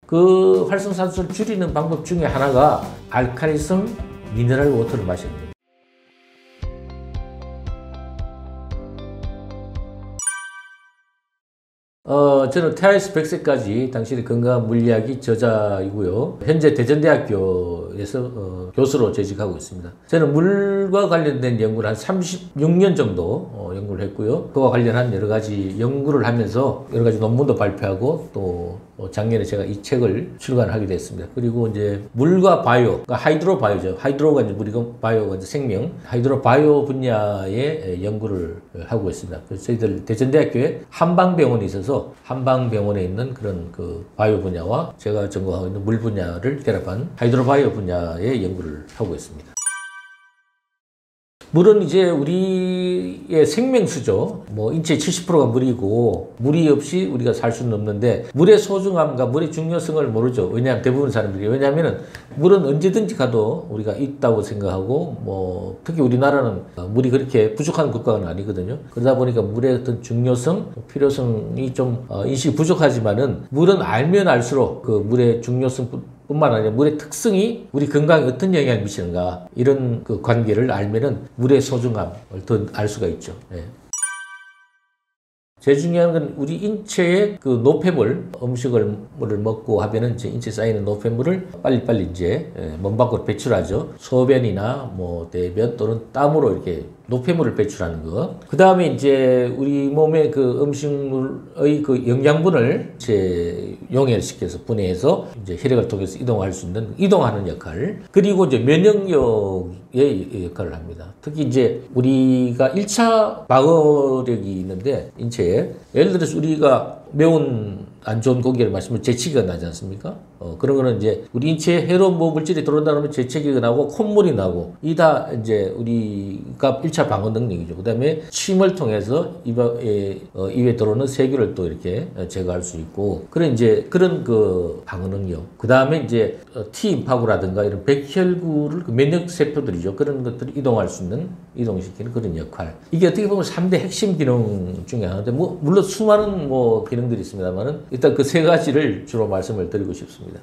그 활성산소를 줄이는 방법 중에 하나가 알칼리성 미네랄 워터를 마시는 거예요. 저는 태아에서 100세까지 당신의 건강한 물리학이 저자이고요. 현재 대전대학교에서 교수로 재직하고 있습니다. 저는 물과 관련된 연구를 한 36년 정도 연구를 했고요. 그와 관련한 여러 가지 연구를 하면서 여러 가지 논문도 발표하고 또 작년에 제가 이 책을 출간하게 됐습니다. 그리고 이제 물과 바이오, 그러니까 하이드로 바이오죠. 하이드로가 이제 물이고 바이오가 이제 생명, 하이드로 바이오 분야의 연구를 하고 있습니다. 그래서 저희들 대전대학교에 한방병원이 있어서 한방병원에 있는 그런 그 바이오 분야와 제가 전공하고 있는 물 분야를 결합한 하이드로 바이오 분야의 연구를 하고 있습니다. 물은 이제 우리의 생명수죠. 뭐 인체의 70%가 물이고 물이 없이 우리가 살 수는 없는데 물의 소중함과 물의 중요성을 모르죠. 왜냐하면 대부분 사람들이 왜냐하면은 물은 언제든지 가도 우리가 있다고 생각하고 뭐 특히 우리나라는 물이 그렇게 부족한 국가는 아니거든요. 그러다 보니까 물의 어떤 중요성, 필요성이 좀 인식이 부족하지만은 물은 알면 알수록 그 물의 중요성 뿐만 아니라 물의 특성이 우리 건강에 어떤 영향을 미치는가 이런 그 관계를 알면은 물의 소중함을 더 알 수가 있죠. 네. 제일 중요한 건 우리 인체의 그 노폐물, 음식을 먹고 하면은 이제 인체에 쌓이는 노폐물을 빨리빨리 이제 몸 밖으로 배출하죠. 소변이나 뭐 대변 또는 땀으로 이렇게 노폐물을 배출하는 거. 그 다음에 이제 우리 몸의 그 음식물의 그 영양분을 이제 용해시켜서 분해해서 이제 혈액을 통해서 이동할 수 있는 이동하는 역할. 그리고 이제 면역력의 역할을 합니다. 특히 이제 우리가 1차 방어력이 있는데 인체에 예를 들어서 우리가 매운 안 좋은 고기를 마시면 재채기가 나지 않습니까? 그런 거는 이제 우리 인체에 해로운 물질이 들어온다 그러면 재채기가 나고 콧물이 나고 이 다 이제 우리가 1차 방어 능력이죠. 그 다음에 침을 통해서 입에 들어오는 세균을 또 이렇게 제거할 수 있고 그런 이제 그런 그 방어 능력. 그 다음에 이제 T임파구라든가 이런 백혈구를 그 면역 세포들이죠. 그런 것들을 이동할 수 있는 이동시키는 그런 역할. 이게 어떻게 보면 3대 핵심 기능 중에 하나인데 뭐 물론 수많은 뭐 기능들이 있습니다만은 일단 그 세 가지를 주로 말씀을 드리고 싶습니다.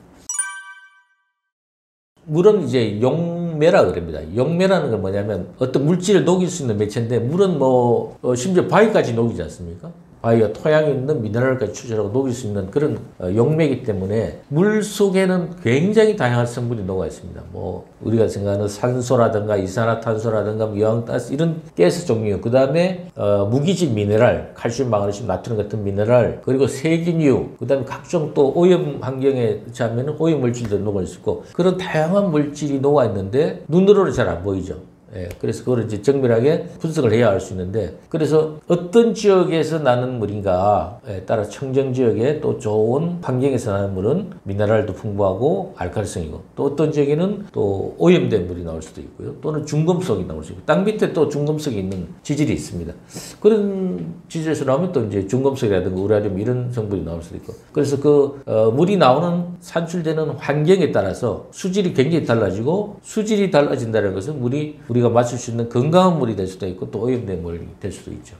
물은 이제 용매라 그럽니다. 용매라는 건 뭐냐면 어떤 물질을 녹일 수 있는 매체인데 물은 뭐 심지어 바위까지 녹이지 않습니까? 바위와 토양에 있는 미네랄까지 추출하고 녹일 수 있는 그런 용매이기 때문에 물 속에는 굉장히 다양한 성분이 녹아 있습니다. 뭐 우리가 생각하는 산소라든가 이산화탄소라든가 유황가스 이런 가스 종류, 그 다음에 무기질 미네랄, 칼슘, 마그네슘, 나트륨 같은 미네랄, 그리고 세균류, 그 다음에 각종 또 오염 환경에 처하면 오염 물질도 녹아 있고 그런 다양한 물질이 녹아 있는데 눈으로는 잘 안 보이죠. 예, 그래서 그걸 이제 정밀하게 분석을 해야 알 수 있는데, 그래서 어떤 지역에서 나는 물인가에 따라 청정 지역에 또 좋은 환경에서 나는 물은 미네랄도 풍부하고 알칼리성이고, 또 어떤 지역에는 또 오염된 물이 나올 수도 있고요. 또는 중금속이 나올 수 있고, 땅 밑에 또 중금속이 있는 지질이 있습니다. 그런 지질에서 나오면 또 이제 중금속이라든가 우라늄 이런 성분이 나올 수도 있고, 그래서 그 물이 나오는 산출되는 환경에 따라서 수질이 굉장히 달라지고, 수질이 달라진다는 것은 우리가 마실 수 있는 건강한 물이 될 수도 있고 또 오염된 물이 될 수도 있죠.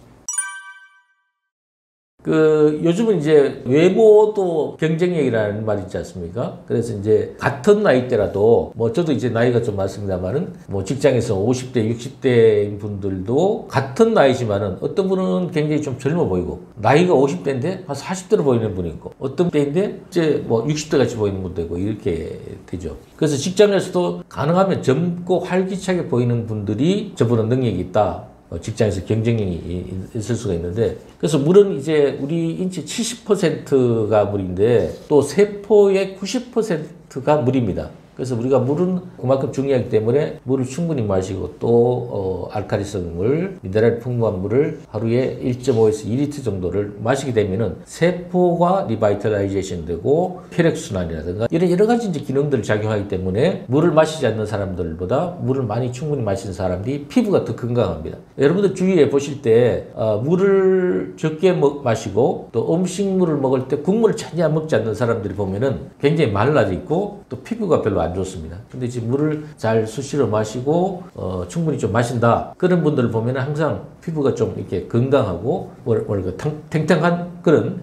요즘은 이제 외모도 경쟁력이라는 말이 있지 않습니까? 그래서 이제 같은 나이대라도 뭐 저도 이제 나이가 좀 많습니다만은 뭐 직장에서 50대, 60대인 분들도 같은 나이지만은 어떤 분은 굉장히 좀 젊어 보이고 나이가 50대인데 한 40대로 보이는 분이 있고 어떤 때인데 이제 뭐 60대 같이 보이는 분도 있고 이렇게 되죠. 그래서 직장에서도 가능하면 젊고 활기차게 보이는 분들이 저보다 능력이 있다. 직장에서 경쟁력이 있을 수가 있는데, 그래서 물은 이제 우리 인체 70%가 물인데 또 세포의 90%가 물입니다. 그래서 우리가 물은 그만큼 중요하기 때문에 물을 충분히 마시고 또 알칼리성 물, 미네랄 풍부한 물을 하루에 1.5에서 2리터 정도를 마시게 되면은 세포가 리바이탈라이제이션 되고 혈액순환이라든가 이런 여러 가지 이제 기능들을 작용하기 때문에 물을 마시지 않는 사람들보다 물을 많이 충분히 마시는 사람들이 피부가 더 건강합니다. 여러분들 주위에 보실 때 물을 적게 마시고 또 음식물을 먹을 때 국물을 전혀 먹지 않는 사람들이 보면은 굉장히 말라져 있고 또 피부가 별로 안 좋습니다. 근데 지금 물을 잘 수시로 마시고 충분히 좀 마신다. 그런 분들을 보면 항상 피부가 좀 이렇게 건강하고 탱탱한 그런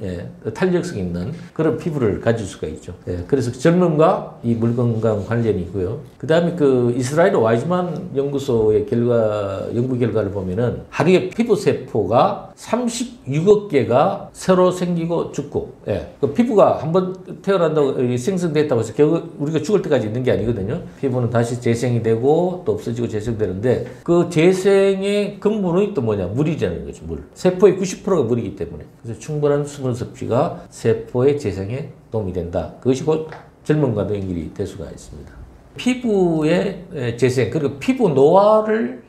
탄력성 있는 그런 피부를 가질 수가 있죠. 그래서 젊음과 이 물건강 관련이 있고요. 그 다음에 그 이스라엘 와이즈만 연구소의 연구 결과를 보면은 하루에 피부 세포가 36억 개가 새로 생기고 죽고, 그 피부가 한번 태어난다고 생성됐다고 해서 결국 우리가 죽을 때까지 있는 게 아니거든요. 피부는 다시 재생이 되고 또 없어지고 재생되는데 그 재생의 근본이 또 뭐냐? 물이라는 거죠. 물. 세포의 90%가 물이기 때문에. 그래서 충분한 수분 섭취가 세포의 재생에 도움이 된다. 그것이 곧 젊음과도 연결이 될 수가 있습니다. 피부의 재생, 그리고 피부 노화를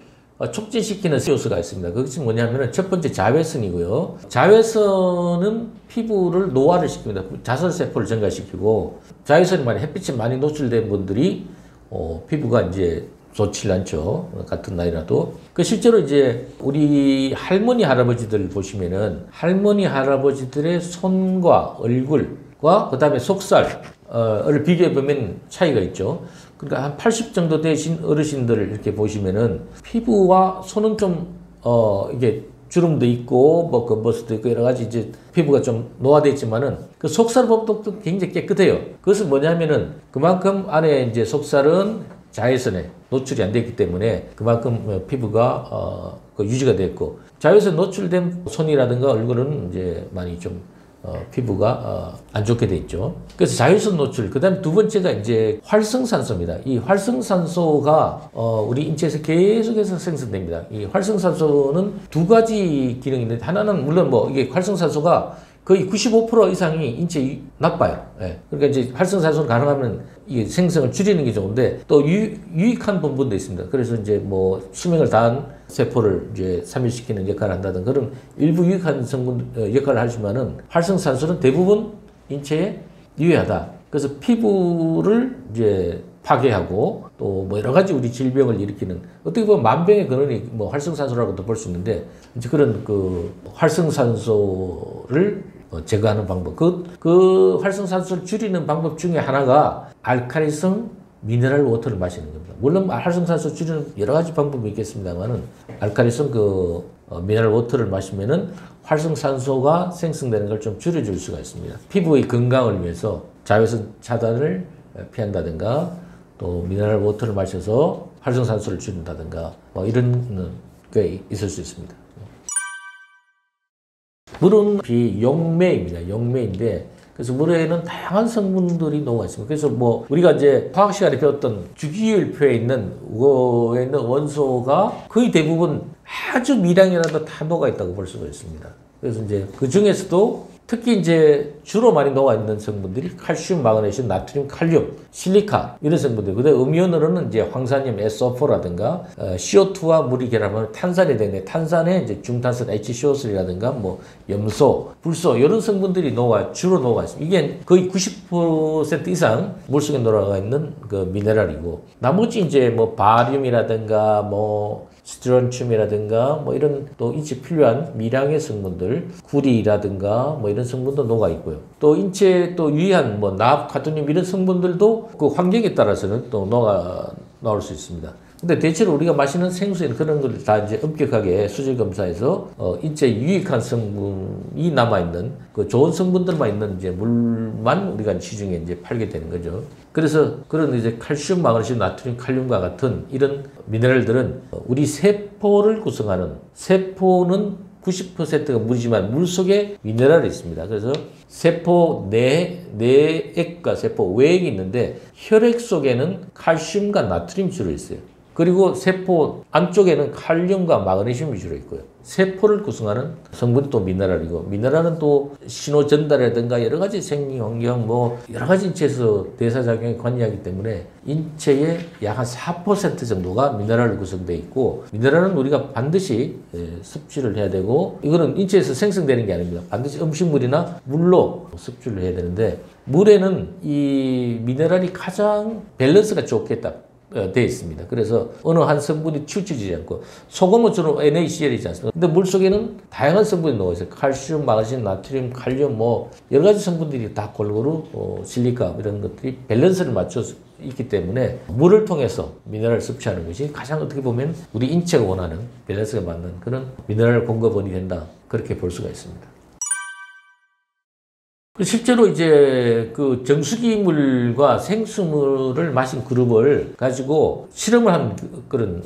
촉진시키는 요소가 있습니다. 그것이 뭐냐면 첫 번째 자외선이고요. 자외선은 피부를 노화를 시킵니다. 자설세포를 증가시키고, 자외선이 많이 햇빛에 많이 노출된 분들이 피부가 이제 좋지 않죠. 같은 나이라도. 그 실제로 이제 우리 할머니 할아버지들 보시면은 할머니 할아버지들의 손과 얼굴과 그다음에 속살을 비교해 보면 차이가 있죠. 그러니까 한 80 정도 되신 어르신들을 이렇게 보시면은 피부와 손은 좀 이게 주름도 있고 뭐 검버스도 있고 여러 가지 이제 피부가 좀 노화되어 있지만은 그 속살 부분도 굉장히 깨끗해요. 그것은 뭐냐면은 그만큼 안에 이제 속살은 자외선에 노출이 안 됐기 때문에 그만큼 피부가 유지가 됐고, 자외선 노출된 손이라든가 얼굴은 이제 많이 좀 피부가 안 좋게 돼 있죠. 그래서 자외선 노출, 그 다음에 두 번째가 이제 활성산소입니다. 이 활성산소가 우리 인체에서 계속해서 생성됩니다. 이 활성산소는 두 가지 기능이 있는데, 하나는 물론 뭐 이게 활성산소가 거의 95% 이상이 인체에 나빠요. 그러니까 이제 활성산소는 가능하면 이 생성을 줄이는 게 좋은데 또 유익한 부분도 있습니다. 그래서 이제 뭐 수명을 다한 세포를 이제 산멸시키는 역할을 한다든 그런 일부 유익한 성분 역할을 하지만은 활성산소는 대부분 인체에 유해하다. 그래서 피부를 이제 파괴하고 또 뭐 여러 가지 우리 질병을 일으키는, 어떻게 보면 만병의 근원이 뭐 활성산소라고도 볼 수 있는데, 이제 그런 그 활성산소를 제거하는 방법, 그 활성산소를 줄이는 방법 중에 하나가 알칼리성 미네랄 워터를 마시는 겁니다. 물론 활성산소 줄이는 여러 가지 방법이 있겠습니다만은 알칼리성 미네랄 워터를 마시면은 활성산소가 생성되는 걸 좀 줄여줄 수가 있습니다. 피부의 건강을 위해서 자외선 차단을 피한다든가 또 미네랄 워터를 마셔서 활성산소를 줄인다든가 뭐 이런 게 있을 수 있습니다. 물은 비용매입니다. 용매인데, 그래서 물에는 다양한 성분들이 녹아 있습니다. 그래서 뭐 우리가 이제 화학 시간에 배웠던 주기율표에 있는 그거에 있는 원소가 거의 대부분 아주 미량이라도 다 녹아 있다고 볼 수가 있습니다. 그래서 이제 그 중에서도 특히 이제 주로 많이 녹아 있는 성분들이 칼슘, 마그네슘, 나트륨, 칼륨, 실리카 이런 성분들. 그다음에 음이온으로는 이제 황산염, SO4라든가 CO2와 물이 결합하면 탄산이 되는데, 탄산에 이제 중탄산 HCO3라든가 뭐 염소, 불소 이런 성분들이 주로 녹아 있습니다. 이게 거의 90% 이상 물속에 녹아 있는 그 미네랄이고, 나머지 이제 뭐 바륨이라든가 뭐 스트론튬이라든가 뭐 이런 또 인체 필요한 미량의 성분들, 구리라든가 뭐 이런 성분도 녹아 있고요. 또 인체에 또 유의한 뭐 납, 카토늄 이런 성분들도 그 환경에 따라서는 또 나올 수 있습니다. 근데 대체로 우리가 마시는 생수에는 그런 걸 다 이제 엄격하게 수질 검사해서 인체에 유익한 성분이 남아있는 그 좋은 성분들만 있는 이제 물만 우리가 시중에 이제 팔게 되는 거죠. 그래서 그런 이제 칼슘, 마그네슘, 나트륨, 칼륨과 같은 이런 미네랄들은 우리 세포를 구성하는, 세포는 90%가 물이지만 물 속에 미네랄이 있습니다. 그래서 세포 내액과 세포 외액이 있는데, 혈액 속에는 칼슘과 나트륨이 주로 있어요. 그리고 세포 안쪽에는 칼륨과 마그네슘이 주로 있고요. 세포를 구성하는 성분이 또 미네랄이고, 미네랄은 또 신호 전달이라든가 여러 가지 생리환경 뭐 여러 가지 인체에서 대사작용에 관여하기 때문에 인체의 약 한 4% 정도가 미네랄로 구성되어 있고, 미네랄은 우리가 반드시 섭취를 해야 되고, 이거는 인체에서 생성되는 게 아닙니다. 반드시 음식물이나 물로 섭취를 해야 되는데, 물에는 이 미네랄이 가장 밸런스가 좋게 딱 되어 있습니다. 그래서 어느 한 성분이 치우쳐지지 않고, 소금은 주로 NaCl이지 않습니까? 근데 물 속에는 다양한 성분이 녹아 있어요. 칼슘, 마그네슘, 나트륨, 칼륨 뭐 여러 가지 성분들이 다 골고루 실리카 이런 것들이 밸런스를 맞춰서 있기 때문에 물을 통해서 미네랄을 섭취하는 것이 가장 어떻게 보면 우리 인체가 원하는 밸런스가 맞는 그런 미네랄 공급원이 된다, 그렇게 볼 수가 있습니다. 실제로 이제 그 정수기물과 생수물을 마신 그룹을 가지고 실험을 한 그런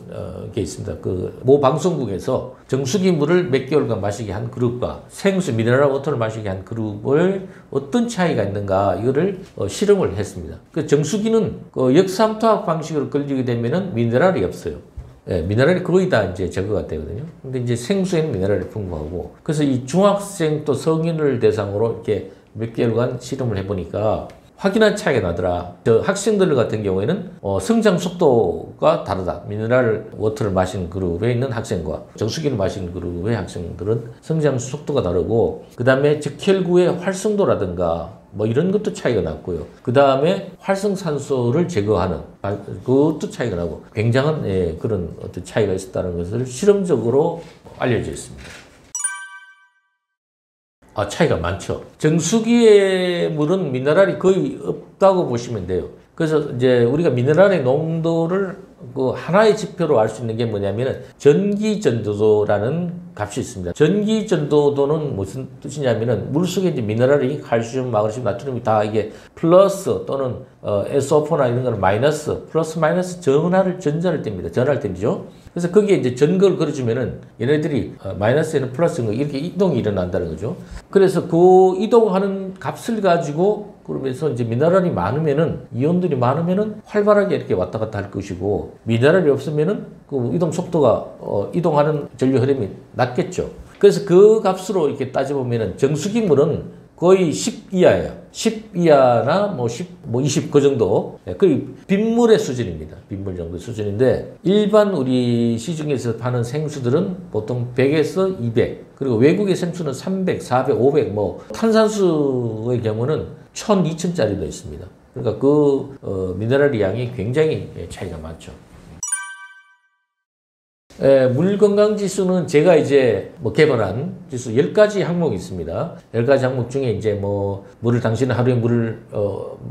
게 있습니다. 그 모 방송국에서 정수기물을 몇 개월간 마시게 한 그룹과 생수 미네랄 워터를 마시게 한 그룹을 어떤 차이가 있는가 이거를 실험을 했습니다. 그 정수기는 그 역삼투압 방식으로 끌리게 되면은 미네랄이 없어요. 예, 미네랄이 거의 다 이제 제거가 되거든요. 근데 이제 생수에는 미네랄이 풍부하고, 그래서 이 중학생 또 성인을 대상으로 이렇게 몇 개월간 실험을 해보니까 확연한 차이가 나더라. 저 학생들 같은 경우에는 성장 속도가 다르다. 미네랄 워터를 마시는 그룹에 있는 학생과 정수기를 마시는 그룹의 학생들은 성장 속도가 다르고, 그 다음에 적혈구의 활성도라든가 뭐 이런 것도 차이가 났고요. 그 다음에 활성산소를 제거하는 그것도 차이가 나고 굉장한 그런 어떤 차이가 있었다는 것을 실험적으로 알려져 있습니다. 차이가 많죠. 정수기의 물은 미네랄이 거의 없다고 보시면 돼요. 그래서 이제 우리가 미네랄의 농도를 그 하나의 지표로 알 수 있는 게 뭐냐면은 전기전도도라는 값이 있습니다. 전기전도도는 무슨 뜻이냐면은 물속에 이제 미네랄이 칼슘, 마그네슘, 나트륨이 다 이게 플러스 또는 SO4나 이런 거는 마이너스, 플러스 마이너스 전자를 뗍니다. 전하를 뗍죠. 그래서 거기에 이제 전거를 걸어주면은 얘네들이 마이너스에는 플러스인 거 이렇게 이동이 일어난다는 거죠. 그래서 그 이동하는 값을 가지고 그러면서 이제 미네랄이 많으면은 이온들이 많으면은 활발하게 이렇게 왔다 갔다 할 것이고, 미네랄이 없으면은 그 이동 속도가 이동하는 전류 흐름이 낮겠죠. 그래서 그 값으로 이렇게 따져보면은 정수기물은 거의 10 이하예요. 10 이하나 뭐 10, 뭐 20 그 정도. 거의 빗물의 수준입니다. 빗물 정도 수준인데, 일반 우리 시중에서 파는 생수들은 보통 100에서 200, 그리고 외국의 생수는 300, 400, 500, 뭐 탄산수의 경우는 1000, 2000짜리도 있습니다. 그러니까 그 미네랄 양이 굉장히 차이가 많죠. 물 건강 지수는 제가 이제 뭐 개발한 지수 10가지 항목이 있습니다. 10가지 항목 중에 이제 뭐 물을 당신은 하루에 물을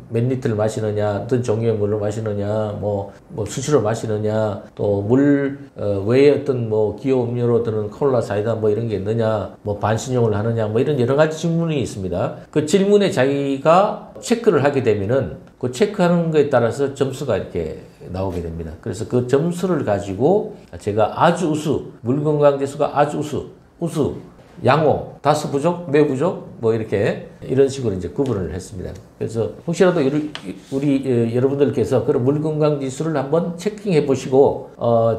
몇 리터를 마시느냐, 어떤 종류의 물을 마시느냐, 뭐 수시로 마시느냐, 또 물 외에 어떤 뭐 기호 음료로 드는 콜라, 사이다 뭐 이런 게 있느냐, 뭐 반신욕을 하느냐, 뭐 이런 여러 가지 질문이 있습니다. 그 질문에 자기가 체크를 하게 되면은 그 체크하는 거에 따라서 점수가 이렇게 나오게 됩니다. 그래서 그 점수를 가지고 제가 아주 우수, 물 건강 지수가 아주 우수, 양호, 다소 부족, 매우 부족, 뭐 이렇게 이런 식으로 이제 구분을 했습니다. 그래서 혹시라도 우리 여러분들께서 그런 물 건강 지수를 한번 체킹해 보시고,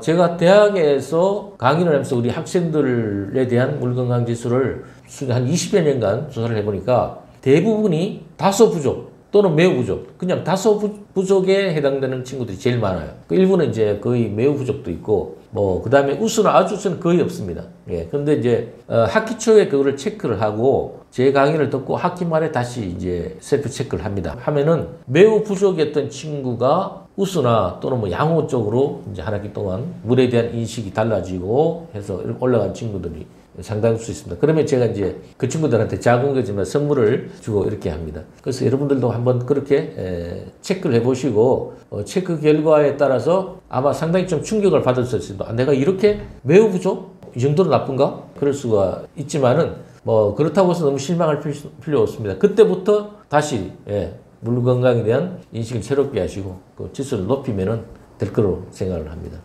제가 대학에서 강의를 하면서 우리 학생들에 대한 물 건강 지수를 한 20여 년간 조사를 해보니까 대부분이 다소 부족 또는 매우 부족, 그냥 다소 부족에 해당되는 친구들이 제일 많아요. 그 일부는 이제 거의 매우 부족도 있고, 뭐 그 다음에 우수나 아주 우수는 거의 없습니다. 예, 근데 이제 학기 초에 그거를 체크를 하고 제 강의를 듣고 학기 말에 다시 이제 셀프 체크를 합니다. 하면은 매우 부족했던 친구가 우수나 또는 뭐 양호 쪽으로 이제 한 학기 동안 물에 대한 인식이 달라지고 해서 올라간 친구들이 상당히 수 있습니다. 그러면 제가 이제 그 친구들한테 작은 거지만 선물을 주고 이렇게 합니다. 그래서 여러분들도 한번 그렇게 체크를 해보시고 체크 결과에 따라서 아마 상당히 좀 충격을 받을 수 있습니다. 내가 이렇게 매우 부족? 이 정도로 나쁜가? 그럴 수가 있지만은 뭐 그렇다고 해서 너무 실망할 필요 없습니다. 그때부터 다시 물 건강에 대한 인식을 새롭게 하시고 그 지수를 높이면은 될 거로 생각을 합니다.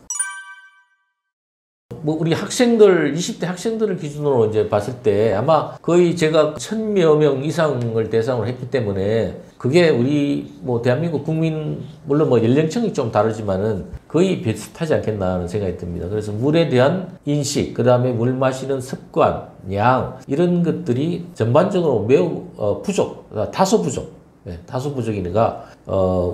뭐 우리 학생들 20대 학생들을 기준으로 이제 봤을 때 아마 거의 제가 1000여 명 이상을 대상으로 했기 때문에 그게 우리 뭐 대한민국 국민 물론 뭐 연령층이 좀 다르지만은 거의 비슷하지 않겠나 하는 생각이 듭니다. 그래서 물에 대한 인식, 그 다음에 물 마시는 습관, 양 이런 것들이 전반적으로 매우 부족, 다소 부족. 다소 부족이니까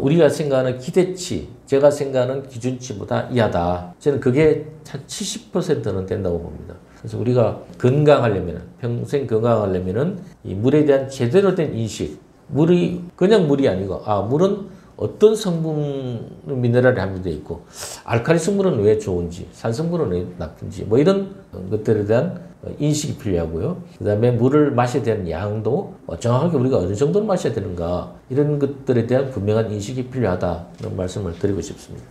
우리가 생각하는 기대치, 제가 생각하는 기준치보다 이하다. 저는 그게 한 70%는 된다고 봅니다. 그래서 우리가 건강하려면, 평생 건강하려면은 이 물에 대한 제대로 된 인식, 물이 그냥 물이 아니고 물은 어떤 성분 미네랄이 함유되어 있고 알칼리 성분은 왜 좋은지, 산성분은 왜 나쁜지 뭐 이런 것들에 대한 인식이 필요하고요. 그 다음에 물을 마셔야 되는 양도 정확하게 우리가 어느 정도로 마셔야 되는가 이런 것들에 대한 분명한 인식이 필요하다 이런 말씀을 드리고 싶습니다.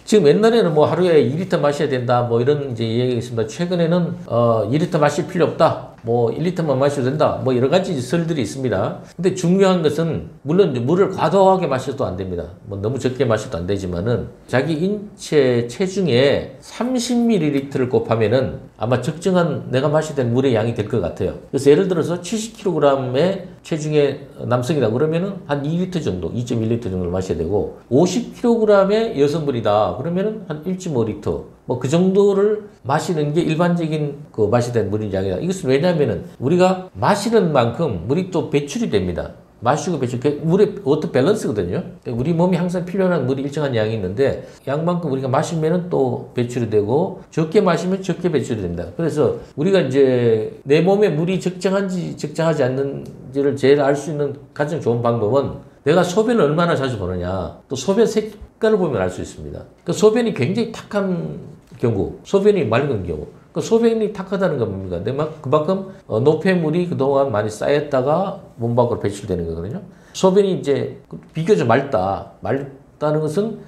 지금 옛날에는 뭐 하루에 2리터 마셔야 된다 뭐 이런 이제 얘기가 있습니다. 최근에는 2리터 마실 필요 없다. 뭐 1리터만 마셔도 된다. 뭐 여러 가지 설들이 있습니다. 근데 중요한 것은 물론 물을 과도하게 마셔도 안 됩니다. 뭐 너무 적게 마셔도 안 되지만은 자기 인체 체중에 30ml를 곱하면은 아마 적정한 내가 마셔야 되는 물의 양이 될 것 같아요. 그래서 예를 들어서 70kg의 체중의 남성이다 그러면은 한 2리터 정도, 2.1리터 정도를 마셔야 되고 50kg의 여성분이다 그러면은 한 1.5리터 뭐 그 정도를 마시는 게 일반적인 그 마셔야 되는 물의 양이다. 이것은 왜냐하면은 우리가 마시는 만큼 물이 또 배출이 됩니다. 마시고 배출, 물의 워터 밸런스거든요. 우리 몸이 항상 필요한 물이 일정한 양이 있는데 양만큼 우리가 마시면은 또 배출이 되고 적게 마시면 적게 배출이 됩니다. 그래서 우리가 이제 내 몸에 물이 적정한지 적정하지 않는지를 제일 알 수 있는 가장 좋은 방법은 내가 소변을 얼마나 자주 보느냐, 또 소변 색깔을 보면 알 수 있습니다. 그 소변이 굉장히 탁한 경우, 소변이 맑은 경우, 그 소변이 탁하다는 건 뭡니까? 그만큼 노폐물이 그동안 많이 쌓였다가 몸 밖으로 배출되는 거거든요. 소변이 이제 비교적 맑다는 것은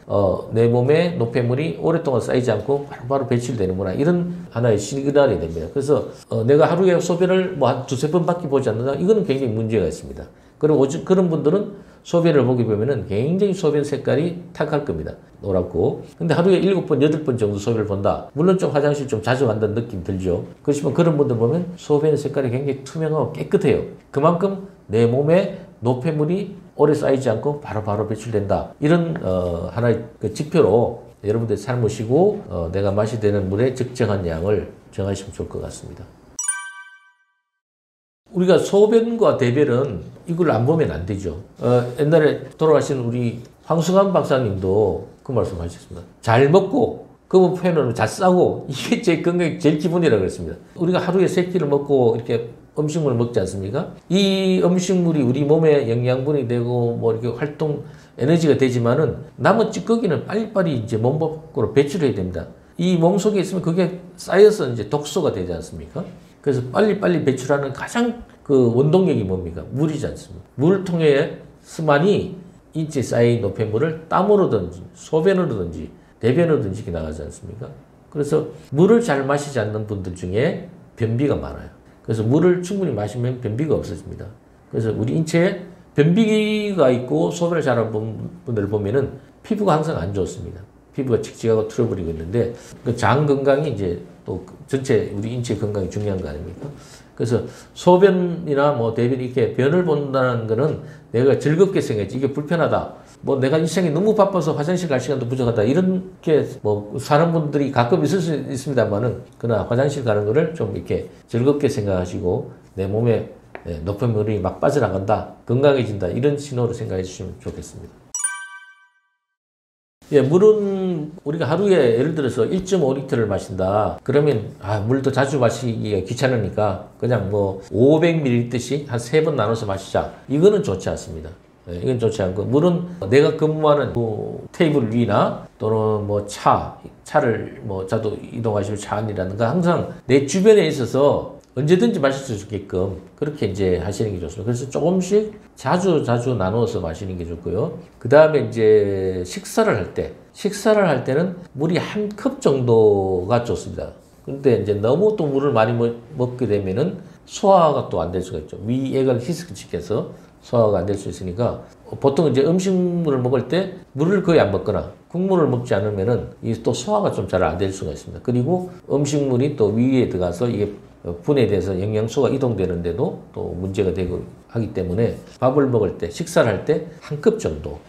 내 몸에 노폐물이 오랫동안 쌓이지 않고 바로 배출되는구나. 이런 하나의 시그널이 됩니다. 그래서 내가 하루에 소변을 뭐 한 두세 번밖에 보지 않는다. 이거는 굉장히 문제가 있습니다. 그럼 그런 분들은 소변을 보게 보면은 굉장히 소변 색깔이 탁할 겁니다. 노랗고. 근데 하루에 7번, 8번 정도 소변을 본다. 물론 좀 화장실 좀 자주 간다는 느낌 들죠. 그렇지만 그런 분들 보면 소변 색깔이 굉장히 투명하고 깨끗해요. 그만큼 내 몸에 노폐물이 오래 쌓이지 않고 바로 배출된다. 이런 하나의 그 지표로 여러분들 삶으시고 내가 마셔야 되는 물의 적정한 양을 정하시면 좋을 것 같습니다. 우리가 소변과 대변은 이걸 안 보면 안 되죠. 옛날에 돌아가신 우리 황승환 박사님도 그 말씀 하셨습니다. 잘 먹고, 그분 표현으로 잘 싸고, 이게 제 건강에 제일 기본이라고 그랬습니다. 우리가 하루에 3끼를 먹고 이렇게 음식물을 먹지 않습니까? 이 음식물이 우리 몸에 영양분이 되고, 뭐 이렇게 활동, 에너지가 되지만은 남은 찌꺼기는 빨리빨리 이제 몸 밖으로 배출해야 됩니다. 이 몸 속에 있으면 그게 쌓여서 이제 독소가 되지 않습니까? 그래서 빨리빨리 배출하는 가장 그 원동력이 뭡니까? 물이지 않습니까? 물을 통해서만이 인체에 쌓인 노폐물을 땀으로든지 소변으로든지 대변으로든지 나가지 않습니까? 그래서 물을 잘 마시지 않는 분들 중에 변비가 많아요. 그래서 물을 충분히 마시면 변비가 없어집니다. 그래서 우리 인체에 변비가 있고 소변을 잘하는 분들을 보면은 피부가 항상 안 좋습니다. 피부가 칙칙하고 틀어버리고 있는데 그 장 건강이 이제 또 전체 우리 인체 건강이 중요한 거 아닙니까? 그래서 소변이나 뭐 대변 이렇게 변을 본다는 거는 내가 즐겁게 생각했지. 이게 불편하다. 뭐 내가 일상이 너무 바빠서 화장실 갈 시간도 부족하다. 이렇게 뭐 사는 분들이 가끔 있을 수 있습니다만은 그러나 화장실 가는 거를 좀 이렇게 즐겁게 생각하시고 내 몸에 노폐물이 막 빠져나간다. 건강해진다. 이런 신호로 생각해 주시면 좋겠습니다. 예, 물은 우리가 하루에 예를 들어서 1.5리터를 마신다. 그러면 물도 자주 마시기가 귀찮으니까 그냥 뭐 500ml씩 한 3번 나눠서 마시자. 이거는 좋지 않습니다. 예, 이건 좋지 않고 물은 내가 근무하는 뭐 테이블 위나 또는 뭐 차를 뭐 자도 이동하시면 차 안이라든가 항상 내 주변에 있어서 언제든지 마실 수 있게끔 그렇게 이제 하시는 게 좋습니다. 그래서 조금씩 자주 나누어서 마시는 게 좋고요. 그 다음에 이제 식사를 할 때는 물이 한 컵 정도가 좋습니다. 근데 이제 너무 또 물을 많이 먹게 되면은 소화가 또 안 될 수가 있죠. 위액을 희석시켜서 소화가 안 될 수 있으니까 보통 이제 음식물을 먹을 때 물을 거의 안 먹거나 국물을 먹지 않으면은 이게 또 소화가 좀 잘 안 될 수가 있습니다. 그리고 음식물이 또 위에 들어가서 이게 분해돼서 영양소가 이동되는데도 또 문제가 되고 하기 때문에 밥을 먹을 때, 식사를 할 때 한 컵 정도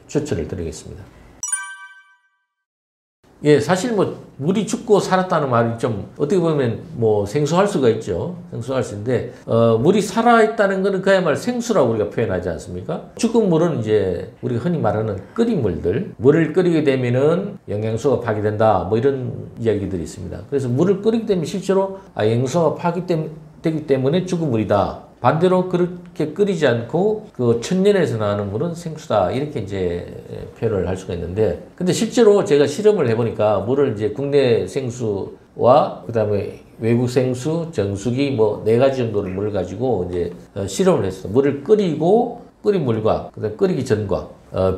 추천을 드리겠습니다. 예, 사실 뭐 물이 죽고 살았다는 말이 좀 어떻게 보면 뭐 생소할 수가 있죠. 생소할 수 있는데 물이 살아있다는 것은 그야말로 생수라고 우리가 표현하지 않습니까? 죽은 물은 이제 우리가 흔히 말하는 끓인 물들, 물을 끓이게 되면은 영양소가 파괴된다 뭐 이런 이야기들이 있습니다. 그래서 물을 끓이게 되면 실제로 영양소가 파괴되기 때문에 죽은 물이다. 반대로 그렇게 끓이지 않고 그 천년에서 나오는 물은 생수다. 이렇게 이제 표현을 할 수가 있는데 근데 실제로 제가 실험을 해보니까 물을 이제 국내 생수와 그 다음에 외국 생수, 정수기 뭐 4가지 정도의 물을 가지고 이제 실험을 했어요. 물을 끓이고 끓인 물과 그다음에 끓이기 전과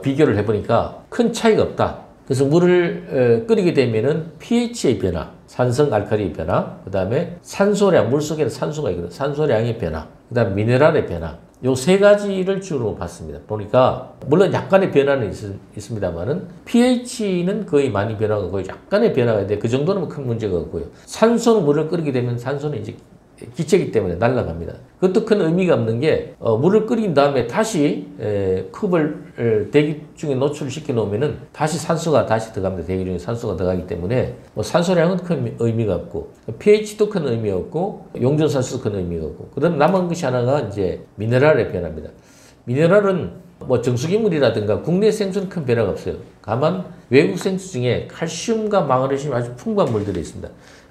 비교를 해보니까 큰 차이가 없다. 그래서 물을 끓이게 되면은 pH의 변화, 산성 알칼리의 변화, 그 다음에 산소량, 물 속에는 산소가 있거든. 산소량의 변화, 그 다음에 미네랄의 변화. 요 세 가지를 주로 봤습니다. 보니까 물론 약간의 변화는 있습니다만은 pH는 거의 많이 변화가 없고 약간의 변화가 있는데 그 정도는 큰 문제가 없고요. 산소는 물을 끓이게 되면 산소는 이제 기체이기 때문에 날아갑니다. 그것도 큰 의미가 없는 게 물을 끓인 다음에 다시 컵을 대기 중에 노출시켜 놓으면은 다시 산소가 다시 들어갑니다. 대기 중에 산소가 들어가기 때문에 뭐 산소량은 큰 의미가 없고 pH도 큰 의미가 없고 용존산수도 큰 의미가 없고 그다음 남은 것이 하나가 이제 미네랄의 변화입니다. 미네랄은 뭐 정수기물이라든가 국내 생수는 큰 변화가 없어요. 다만 외국 생수 중에 칼슘과 마그네슘이 아주 풍부한 물들이 있습니다.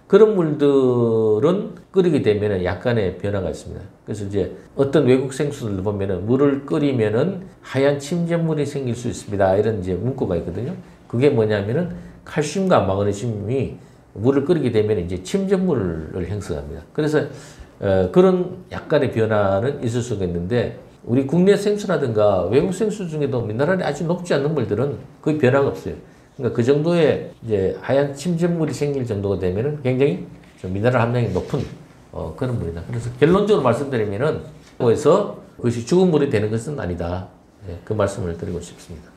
그런 물들은 끓이게 되면 약간의 변화가 있습니다. 그래서 이제 어떤 외국 생수들 보면은 물을 끓이면은 하얀 침전물이 생길 수 있습니다. 이런 이제 문구가 있거든요. 그게 뭐냐면은 칼슘과 마그네슘이 물을 끓이게 되면 이제 침전물을 형성합니다. 그래서 그런 약간의 변화는 있을 수가 있는데 우리 국내 생수라든가 외국 생수 중에도 미네랄이 아주 높지 않은 물들은 거의 변화가 없어요. 그러니까 그 정도의 이제 하얀 침전물이 생길 정도가 되면은 굉장히 좀 미네랄 함량이 높은 그런 물이다. 그래서 결론적으로 말씀드리면은 그래서 그것이 죽은 물이 되는 것은 아니다. 네, 그 말씀을 드리고 싶습니다.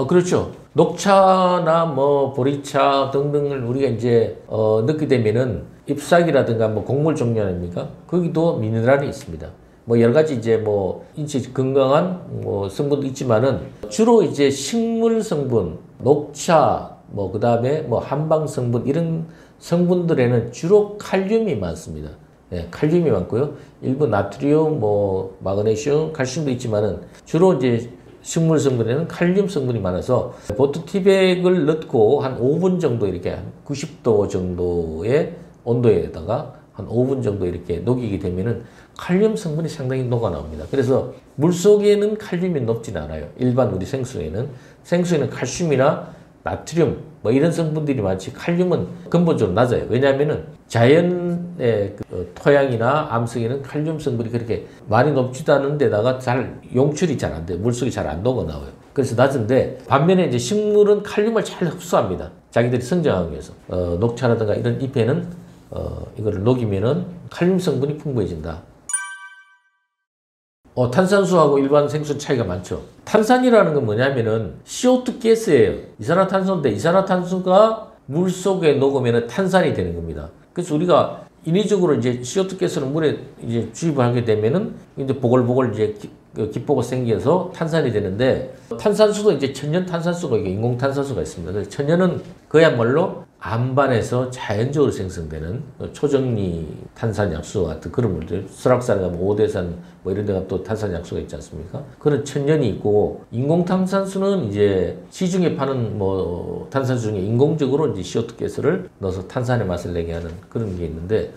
그렇죠. 녹차나 뭐 보리차 등등을 우리가 이제 넣게 되면은 잎사귀라든가 뭐 곡물 종류 아닙니까? 거기도 미네랄이 있습니다. 뭐 여러 가지 이제 뭐 인체 건강한 뭐 성분도 있지만은 주로 이제 식물 성분, 녹차, 뭐 그다음에 뭐 한방 성분 이런 성분들에는 주로 칼륨이 많습니다. 예, 칼륨이 많고요. 일부 나트륨, 뭐 마그네슘, 칼슘도 있지만은 주로 이제 식물 성분에는 칼륨 성분이 많아서 보통 티백을 넣고 한 5분 정도 이렇게 한 90도 정도의 온도에다가 한 5분 정도 이렇게 녹이게 되면은 칼륨 성분이 상당히 녹아 나옵니다. 그래서 물 속에는 칼륨이 높진 않아요. 일반 우리 생수에는 칼슘이나 나트륨 뭐 이런 성분들이 많지 칼륨은 근본적으로 낮아요. 왜냐하면은 자연의 토양이나 암석에는 칼륨 성분이 그렇게 많이 높지도 않은 데다가 잘 용출이 잘 안 돼요. 물속에 잘 안 녹아 나와요. 그래서 낮은데 반면에 이제 식물은 칼륨을 잘 흡수합니다. 자기들이 성장하기 위해서 녹차라든가 이런 잎에는 이거를 녹이면은 칼륨 성분이 풍부해진다. 탄산수하고 일반 생수 차이가 많죠. 탄산이라는 건 뭐냐면은 CO2 가스예요. 이산화탄소인데 이산화탄소가 물 속에 녹으면 탄산이 되는 겁니다. 그래서 우리가 인위적으로 이제 CO2 가스를 물에 이제 주입을 하게 되면은 이제 보글보글 이제 기포가 생겨서 탄산이 되는데 탄산수도 이제 천연 탄산수가 있고 인공 탄산수가 있습니다. 그래서 천연은 그야말로 안반에서 자연적으로 생성되는 초정리 탄산약수 같은 그런 물들, 설악산에 가면 오대산 뭐 이런 데가 또 탄산약수가 있지 않습니까? 그런 천연이 있고 인공 탄산수는 이제 시중에 파는 뭐 탄산수 중에 인공적으로 이제 CO2 가스를 넣어서 탄산의 맛을 내게 하는 그런 게 있는데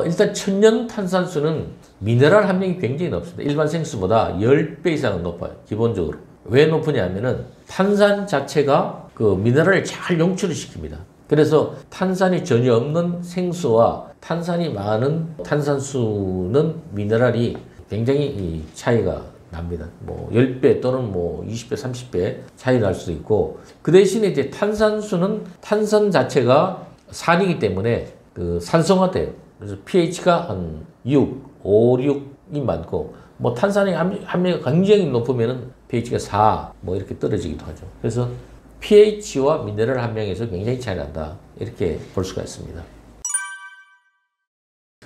일단 천연 탄산수는 미네랄 함량이 굉장히 높습니다. 일반 생수보다 10배 이상은 높아요. 기본적으로. 왜 높으냐 하면은 탄산 자체가 그 미네랄을 잘 용출을 시킵니다. 그래서 탄산이 전혀 없는 생수와 탄산이 많은 탄산수는 미네랄이 굉장히 차이가 납니다. 뭐 10배 또는 뭐 20배, 30배 차이 날 수도 있고 그 대신에 이제 탄산수는 탄산 자체가 산이기 때문에 그 산성화돼요. 그래서 pH가 한 6, 5, 6이 많고 뭐 탄산의 함량이 굉장히 높으면은 pH가 4, 뭐 이렇게 떨어지기도 하죠. 그래서 pH와 미네랄 함량에서 굉장히 차이 난다. 이렇게 볼 수가 있습니다.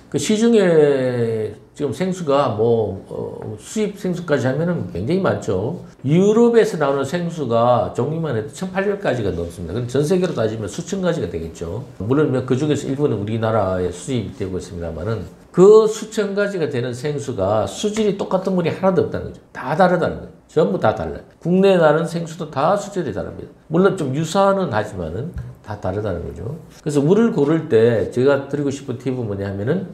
그 시중에 지금 생수가 뭐 수입 생수까지 하면은 굉장히 많죠. 유럽에서 나오는 생수가 종류만 해도 1,800가지가 넘습니다. 그럼 전 세계로 따지면 수천 가지가 되겠죠. 물론 그 중에서 일부는 우리나라에 수입이 되고 있습니다만은 그 수천 가지가 되는 생수가 수질이 똑같은 물이 하나도 없다는 거죠. 다 다르다는 거죠. 전부 다 달라요. 국내에 나는 생수도 다 수질이 다릅니다. 물론 좀 유사는 하지만은 다 다르다는 거죠. 그래서 물을 고를 때 제가 드리고 싶은 팁은 뭐냐 하면은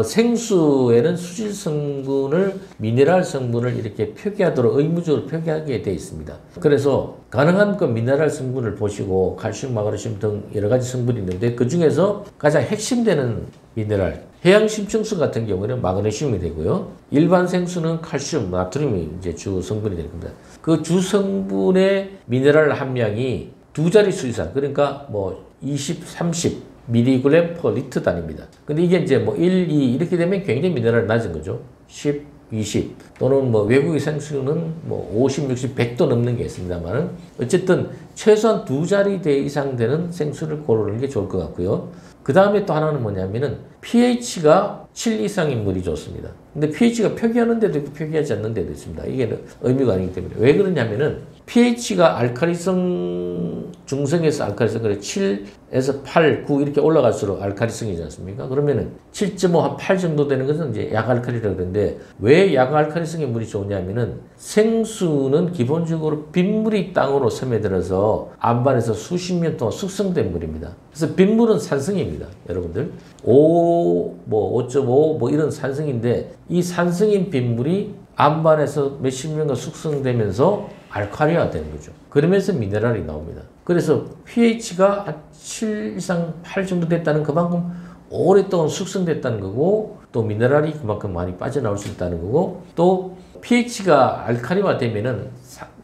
생수에는 수질 성분을 미네랄 성분을 이렇게 표기하도록 의무적으로 표기하게 되어 있습니다. 그래서 가능한 그 미네랄 성분을 보시고 칼슘, 마그네슘 등 여러 가지 성분이 있는데 그 중에서 가장 핵심되는 미네랄 해양 심층수 같은 경우는 마그네슘이 되고요. 일반 생수는 칼슘, 나트륨이 이제 주 성분이 되는 겁니다. 그 주 성분의 미네랄 함량이 두 자릿수 이상, 그러니까 뭐 20, 30 미리그램 퍼 리터 단위입니다. 근데 이게 이제 뭐 1, 2 이렇게 되면 굉장히 미네랄이 낮은 거죠. 10, 20 또는 뭐 외국의 생수는 뭐 50, 60, 100도 넘는 게 있습니다만은 어쨌든 최소한 두 자리대 이상 되는 생수를 고르는 게 좋을 것 같고요. 그 다음에 또 하나는 뭐냐면은 pH가 7 이상인 물이 좋습니다. 근데 pH가 표기하는 데도 있고 표기하지 않는 데도 있습니다. 이게 의미가 아니기 때문에. 왜 그러냐면은 pH가 알칼리성 중성에서 알칼리성, 그래 7에서 8, 9 이렇게 올라갈수록 알칼리성이지 않습니까? 그러면은 7.5, 한 8 정도 되는 것은 이제 약알칼리라고 그러는데 왜 약알칼리성의 물이 좋냐면은 생수는 기본적으로 빗물이 땅으로 스며들어서 안반에서 수십 년 동안 숙성된 물입니다. 그래서 빗물은 산성입니다. 여러분들. 5, 뭐 5.5 뭐 이런 산성인데 이 산성인 빗물이 안반에서 몇십 년간 숙성되면서 알칼리화 되는 거죠. 그러면서 미네랄이 나옵니다. 그래서 pH가 한 7 이상 8 정도 됐다는 그만큼 오랫동안 숙성됐다는 거고 또 미네랄이 그만큼 많이 빠져나올 수 있다는 거고 또 pH가 알칼리화 되면은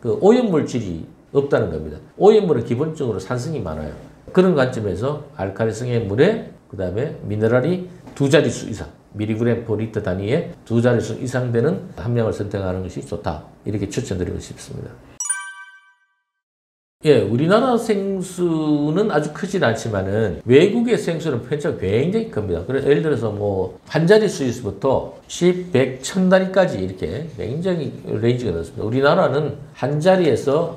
그 오염물질이 없다는 겁니다. 오염물은 기본적으로 산성이 많아요. 그런 관점에서 알칼리성의 물에 그 다음에 미네랄이 두 자릿수 이상 미리그램 퍼 리터 단위의 두 자릿수 이상 되는 함량을 선택하는 것이 좋다. 이렇게 추천드리고 싶습니다. 예, 우리나라 생수는 아주 크진 않지만은 외국의 생수는 편차가 굉장히 큽니다. 그래서 예를 들어서 뭐 한 자리 수에서부터 10, 100, 1000단위까지 이렇게 굉장히 레인지가 넓습니다. 우리나라는 한 자리에서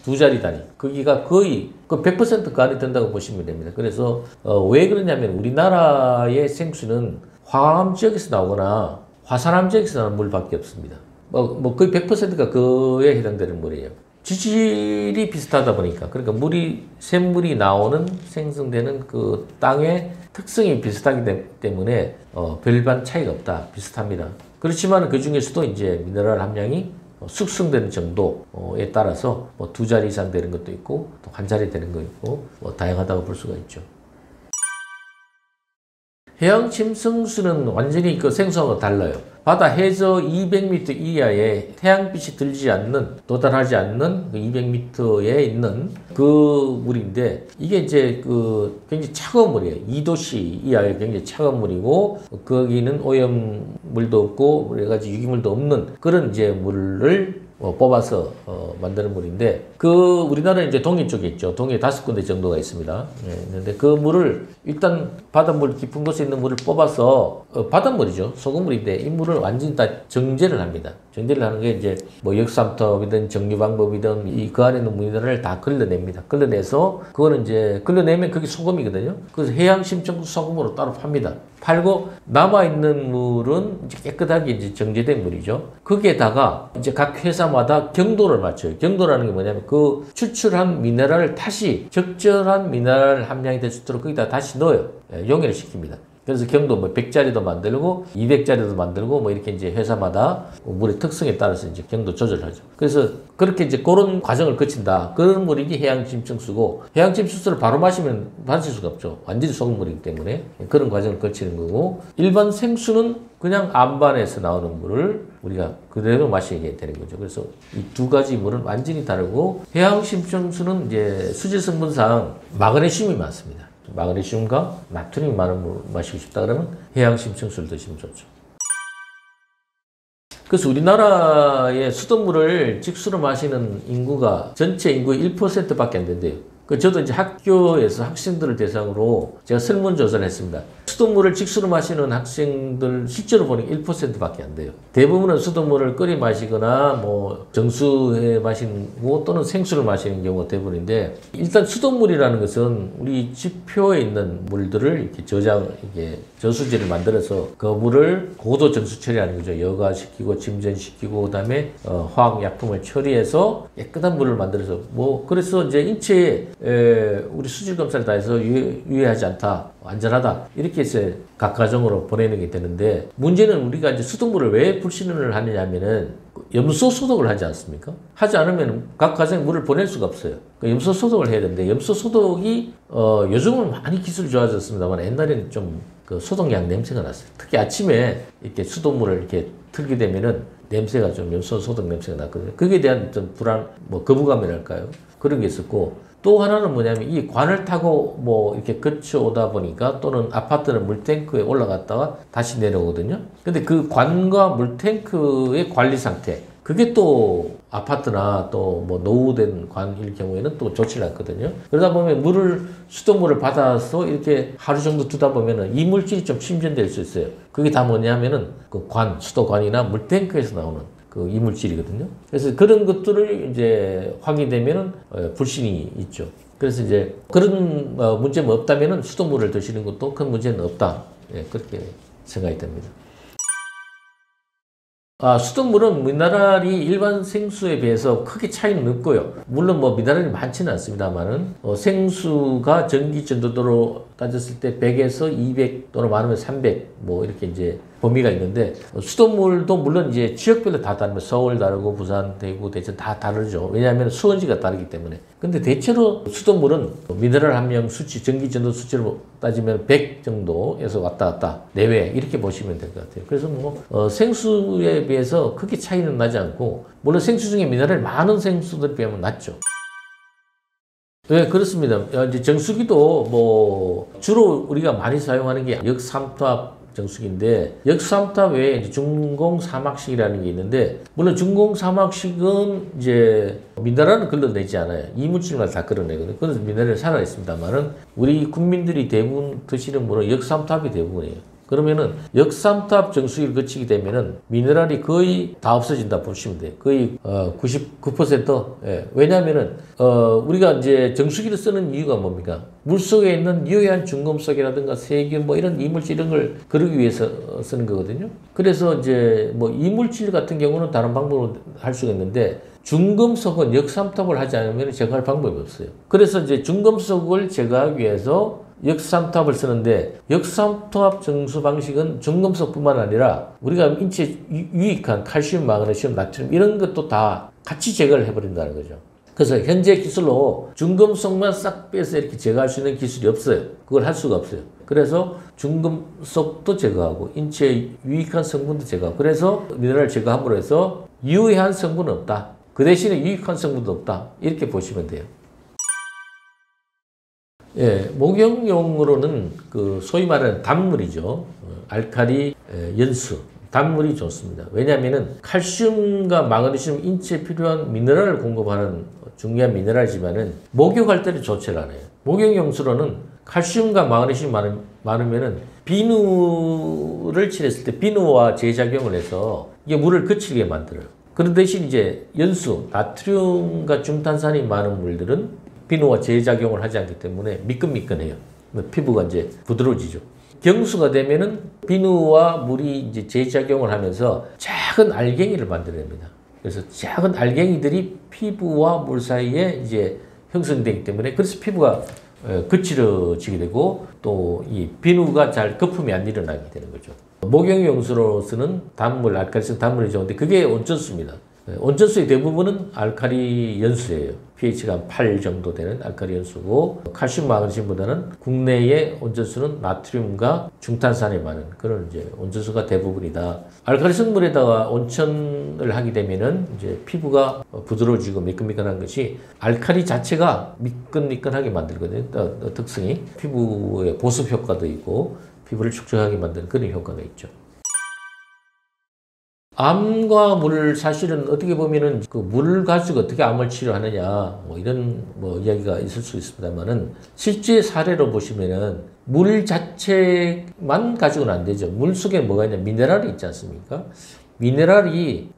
두 자리 단위. 거기가 거의 그 100% 그 안에 든다고 보시면 됩니다. 그래서 왜 그러냐면 우리나라의 생수는 화암 지역에서 나오거나 화산암 지역에서 나오는 물밖에 없습니다. 뭐 거의 100%가 그에 해당되는 물이에요. 지질이 비슷하다 보니까 그러니까 샘물이 나오는 생성되는 그 땅의 특성이 비슷하기 때문에 별반 차이가 없다. 비슷합니다. 그렇지만 그 중에서도 이제 미네랄 함량이 숙성되는 정도에 따라서 뭐 두 자리 이상 되는 것도 있고 또 한 자리 되는 것도 있고 뭐 다양하다고 볼 수가 있죠. 해양 침성수는 완전히 그 생수하고 달라요. 바다 해저 200m 이하에 태양빛이 들지 않는, 도달하지 않는 그 200m에 있는 그 물인데, 이게 이제 그 굉장히 차가운 물이에요. 2도씨 이하의 굉장히 차가운 물이고, 거기는 오염물도 없고, 그래가지고 유기물도 없는 그런 이제 물을 뽑아서 만드는 물인데, 그 우리나라는 이제 동해 쪽에 있죠. 동해 5군데 정도가 있습니다. 근데 그 물을 일단 바닷물 깊은 곳에 있는 물을 뽑아서 바닷물이죠. 소금물인데 이 물을 완전히 다 정제를 합니다. 정제를 하는 게 이제 뭐 역삼톱이든 정류 방법이든 그 안에 있는 미네랄을 다 걸러냅니다. 걸러내서 그거는 이제 걸러내면 그게 소금이거든요. 그래서 해양 심층 소금으로 따로 팝니다. 팔고 남아있는 물은 이제 깨끗하게 이제 정제된 물이죠. 거기에다가 이제 각 회사마다 경도를 맞춰요. 경도라는 게 뭐냐면 그 추출한 미네랄을 다시 적절한 미네랄 함량이 될 수 있도록 거기다 다시 넣어요. 용해를 시킵니다. 그래서 경도 뭐 100짜리도 만들고 200짜리도 만들고 뭐 이렇게 이제 회사마다 물의 특성에 따라서 이제 경도 조절하죠. 그래서 그렇게 이제 그런 과정을 거친다. 그런 물이 해양 침층수고, 해양 침층수를 바로 마시면 마실 수가 없죠. 완전히 소금물이기 때문에 그런 과정을 거치는 거고, 일반 생수는 그냥 안반에서 나오는 물을 우리가 그대로 마시게 되는 거죠. 그래서 이 두 가지 물은 완전히 다르고, 해양 침층수는 이제 수질 성분상 마그네슘이 많습니다. 마그네슘과 나트륨이 많은 물 마시고 싶다 그러면 해양 심층수를 드시면 좋죠. 그래서 우리나라의 수돗물을 직수로 마시는 인구가 전체 인구의 1%밖에 안 된대요. 저도 이제 학교에서 학생들을 대상으로 제가 설문조사를 했습니다. 수돗물을 직수로 마시는 학생들 실제로 보니 1%밖에 안 돼요. 대부분은 수돗물을 끓여 마시거나 뭐 정수해 마시고 또는 생수를 마시는 경우가 대부분인데, 일단 수돗물이라는 것은 우리 지표에 있는 물들을 이렇게 저수지를 만들어서 그 물을 고도 정수 처리하는 거죠. 여과시키고 침전시키고 그다음에 화학약품을 처리해서 깨끗한 물을 만들어서 그래서 이제 인체에 우리 수질 검사를 다 해서 유해하지 않다. 안전하다. 이렇게 해서 각 가정으로 보내는 게 되는데 문제는 우리가 이제 수돗물을 왜 불신을 하느냐 하면은 염소 소독을 하지 않습니까? 하지 않으면 각 가정에 물을 보낼 수가 없어요. 염소 소독을 해야 되는데 염소 소독이 요즘은 많이 기술이 좋아졌습니다만 옛날에는 좀 그 소독약 냄새가 났어요. 특히 아침에 이렇게 수돗물을 이렇게 틀게 되면은 냄새가 좀 염소 소독 냄새가 났거든요. 거기에 대한 좀 불안, 뭐 거부감이랄까요? 그런 게 있었고 또 하나는 뭐냐면 이 관을 타고 뭐 이렇게 거쳐오다 보니까 또는 아파트는 물탱크에 올라갔다가 다시 내려오거든요. 근데 그 관과 물탱크의 관리 상태 그게 또 아파트나 또 뭐 노후된 관일 경우에는 또 좋지 않거든요. 그러다 보면 수돗물을 받아서 이렇게 하루 정도 두다 보면은 이물질이 좀 침전될 수 있어요. 그게 다 뭐냐면은 그 수도관이나 물탱크에서 나오는 그 이물질이거든요. 그래서 그런 것들을 이제 확인되면은 불신이 있죠. 그래서 이제 그런 문제가 없다면은 수돗물을 드시는 것도 큰 문제는 없다. 예, 그렇게 생각이 됩니다. 수돗물은 미네랄이 일반 생수에 비해서 크게 차이는 없고요. 물론 뭐 미네랄이 많지는 않습니다만은 생수가 전기 전도도로 따졌을 때 100에서 200 또는 많으면 300 뭐 이렇게 이제 범위가 있는데 수돗물도 물론 이제 지역별로 다 다릅니다. 서울 다르고 부산, 대구, 대전 다 다르죠. 왜냐하면 수원지가 다르기 때문에. 근데 대체로 수돗물은 미네랄 함량 수치, 전기 전도 수치로 따지면 100 정도에서 왔다 갔다 내외 이렇게 보시면 될 것 같아요. 그래서 뭐 생수에 비해서 크게 차이는 나지 않고 물론 생수 중에 미네랄이 많은 생수들에 비하면 낮죠. 네, 그렇습니다. 이제 정수기도 뭐 주로 우리가 많이 사용하는 게 역삼투압 정수기인데 역삼투압 외에 이제 중공 사막식이라는 게 있는데 물론 중공 사막식은 이제 미네랄은 걸러내지 않아요. 이물질만 다 걸어내거든요. 그래서 미네랄이 살아 있습니다만은 우리 국민들이 대부분 드시는 물은 역삼투압이 대부분이에요. 그러면은 역삼투압 정수기를 거치게 되면은 미네랄이 거의 다 없어진다 보시면 돼요. 거의 99%. 예. 왜냐하면은 우리가 이제 정수기를 쓰는 이유가 뭡니까? 물 속에 있는 유해한 중금속이라든가 세균 뭐 이런 이물질 이런 걸 거르기 위해서 쓰는 거거든요. 그래서 이제 뭐 이물질 같은 경우는 다른 방법으로 할 수가 있는데 중금속은 역삼투압을 하지 않으면 제거할 방법이 없어요. 그래서 이제 중금속을 제거하기 위해서 역삼투압을 쓰는데 역삼투압 정수 방식은 중금속뿐만 아니라 우리가 인체에 유익한 칼슘, 마그네슘, 나트륨 이런 것도 다 같이 제거를 해버린다는 거죠. 그래서 현재 기술로 중금속만 싹 빼서 이렇게 제거할 수 있는 기술이 없어요. 그걸 할 수가 없어요. 그래서 중금속도 제거하고 인체에 유익한 성분도 제거하고 그래서 미네랄 제거함으로 해서 유해한 성분은 없다. 그 대신에 유익한 성분도 없다. 이렇게 보시면 돼요. 예, 목욕용으로는 그 소위 말하는 단물이죠. 알칼리 연수. 단물이 좋습니다. 왜냐하면은 칼슘과 마그네슘 인체에 필요한 미네랄을 공급하는 중요한 미네랄이지만은 목욕할 때는 좋지 않아요. 목욕용수로는 칼슘과 마그네슘이 많으면은 비누를 칠했을 때 비누와 재작용을 해서 이게 물을 거칠게 만들어요. 그런 대신 이제 연수, 나트륨과 중탄산이 많은 물들은 비누와 재작용을 하지 않기 때문에 미끈미끈해요. 피부가 이제 부드러워지죠. 경수가 되면은 비누와 물이 이제 재작용을 하면서 작은 알갱이를 만들어냅니다. 그래서 작은 알갱이들이 피부와 물 사이에 이제 형성되기 때문에 그래서 피부가 거칠어지게 되고 또 이 비누가 잘 거품이 안 일어나게 되는 거죠. 목욕용수로 쓰는 단물, 알칼리성 단물이 좋은데 그게 온천수입니다. 온천수의 대부분은 알칼리 연수예요. pH가 한 8 정도 되는 알칼리 연수고 칼슘 마그네슘보다는 국내의 온천수는 나트륨과 중탄산이 많은 그런 이제 온천수가 대부분이다. 알칼리 성물에다가 온천을 하게 되면은 이제 피부가 부드러워지고 미끈미끈한 것이 알칼리 자체가 미끈미끈하게 만들거든요. 특성이 피부에 보습 효과도 있고 피부를 축축하게 만드는 그런 효과가 있죠. 암과 물 사실은 어떻게 보면은 그 물을 가지고 어떻게 암을 치료하느냐 뭐 이런 뭐 이야기가 있을 수 있습니다만은 실제 사례로 보시면은 물 자체만 가지고는 안 되죠. 물 속에 뭐가 있냐 미네랄이 있지 않습니까? 미네랄이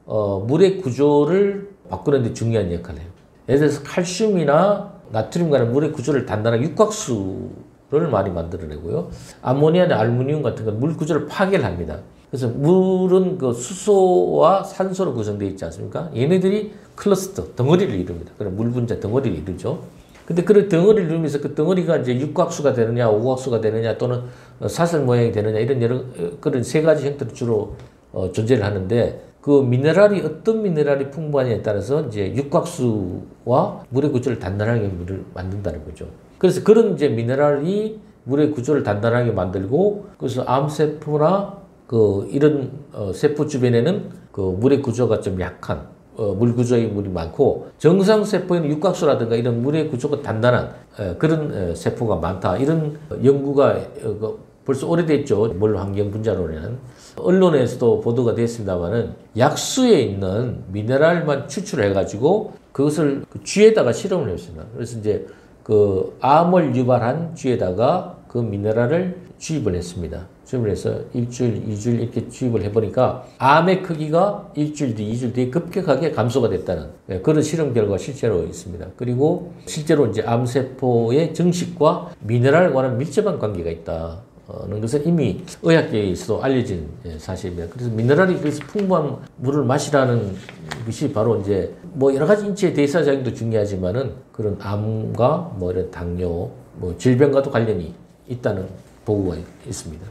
물의 구조를 바꾸는 데 중요한 역할을 해요. 예를 들어서 칼슘이나 나트륨과는 물의 구조를 단단한 육각수를 많이 만들어내고요. 아모니아나 알루미늄 같은 건 물 구조를 파괴를 합니다. 그래서 물은 그 수소와 산소로 구성되어 있지 않습니까? 얘네들이 클러스터, 덩어리를 이룹니다. 그럼 물 분자 덩어리를 이루죠. 근데 그런 덩어리를 이루면서 그 덩어리가 이제 육각수가 되느냐, 오각수가 되느냐, 또는 사슬 모양이 되느냐, 이런 여러 그런 세 가지 형태로 주로 존재를 하는데, 그 미네랄이 어떤 미네랄이 풍부하냐에 따라서 이제 육각수와 물의 구조를 단단하게 물을 만든다는 거죠. 그래서 그런 이제 미네랄이 물의 구조를 단단하게 만들고, 그래서 암세포나 이런 세포 주변에는 그 물의 구조가 좀 약한 물 구조의 물이 많고, 정상 세포에는 육각수라든가 이런 물의 구조가 단단한 그런 세포가 많다. 이런 연구가 벌써 오래됐죠. 물 환경 분자론에는. 언론에서도 보도가 됐습니다만은 약수에 있는 미네랄만 추출해가지고 그것을 쥐에다가 실험을 했습니다. 그래서 이제 그 암을 유발한 쥐에다가 그 미네랄을 주입을 했습니다. 주입을 해서 일주일, 2주일 이렇게 주입을 해보니까 암의 크기가 일주일 뒤, 2주일 뒤에 급격하게 감소가 됐다는 그런 실험 결과가 실제로 있습니다. 그리고 실제로 이제 암세포의 증식과 미네랄과 관한 밀접한 관계가 있다. 는 것은 이미 의학계에서도 알려진 사실입니다. 그래서 미네랄이 그래서 풍부한 물을 마시라는 것이 바로 이제 뭐 여러 가지 인체 대사 작용도 중요하지만은 그런 암과 뭐 이런 당뇨, 뭐 질병과도 관련이 있다는 보고가 있습니다.